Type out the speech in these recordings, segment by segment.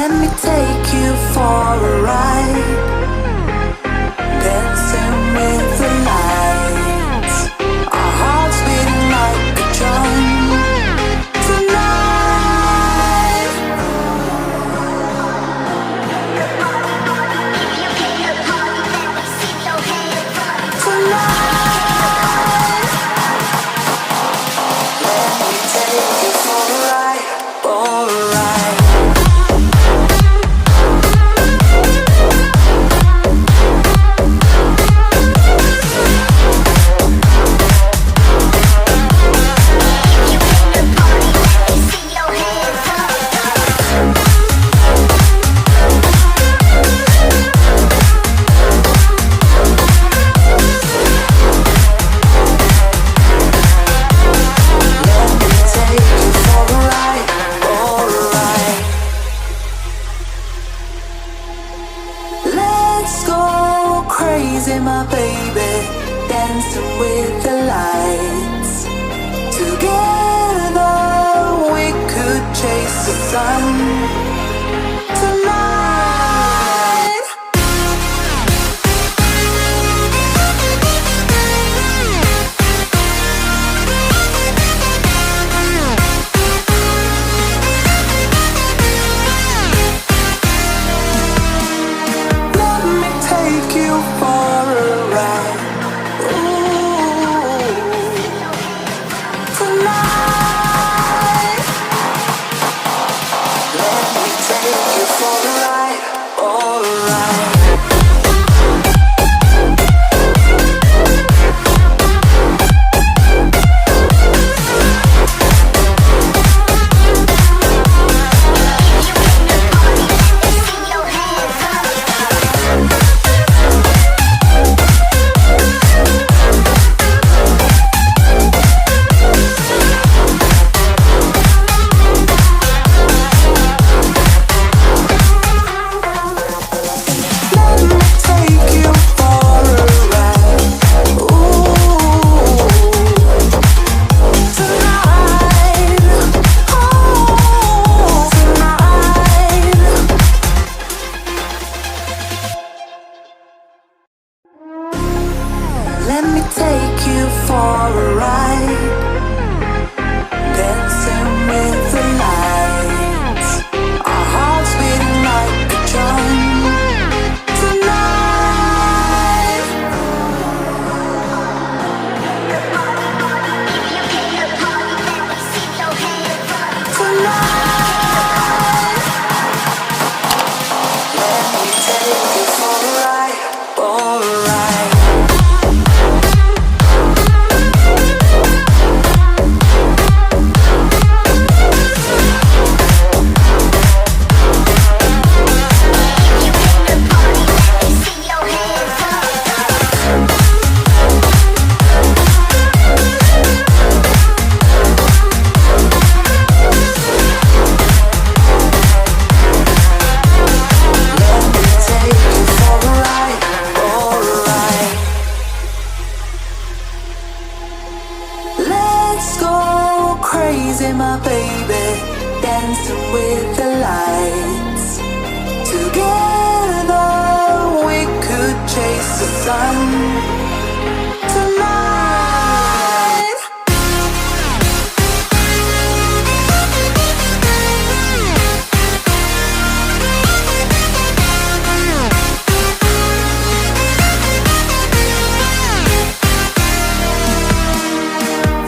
Let me take you for a ride, dancing with the lights, our hearts beating like a drum. Tonight, let me take you for a ride, for a ride. Crazy, my baby, dancing with the lights. Together we could chase the sun. Tonight, let me take you for a ride. Ooh, tonight, let me take you for a ride, for a ride. Let me take you for a ride. Ooh, tonight, oh, tonight. Let me take you for a ride, dancing with the lights, our hearts beating like a drum. Tonight, tonight, let me take you for a ride, for a ride. Let me take you for a ride, for a ride. Let's go crazy, my baby, dancing with the lights. Together we could chase the sun. Tonight,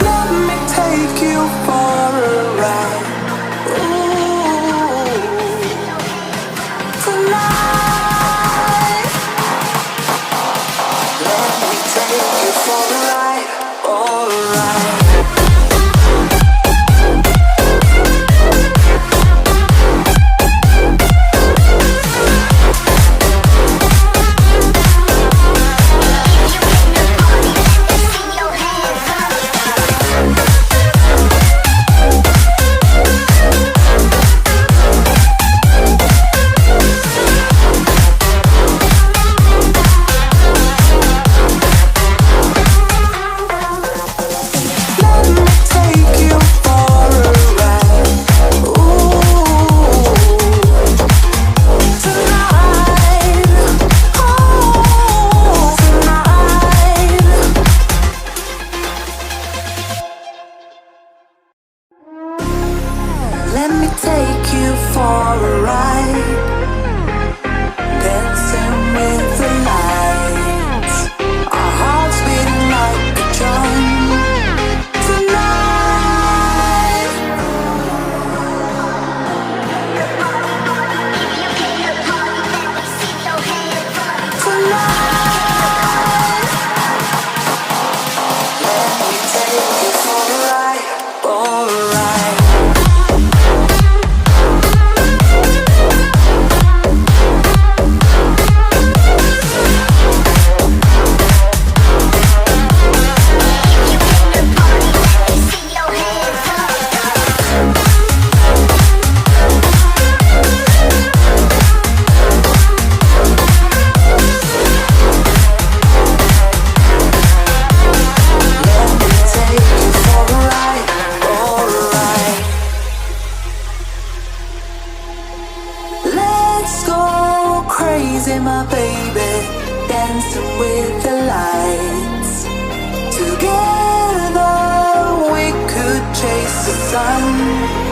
let me take you for a ride. Ooh, tonight, for a ride, dancing with the lights. Our hearts beating like a drum tonight. Tonight, let me take you for a ride, for a ride. Crazy, my baby, dancing with the lights. Together we could chase the sun.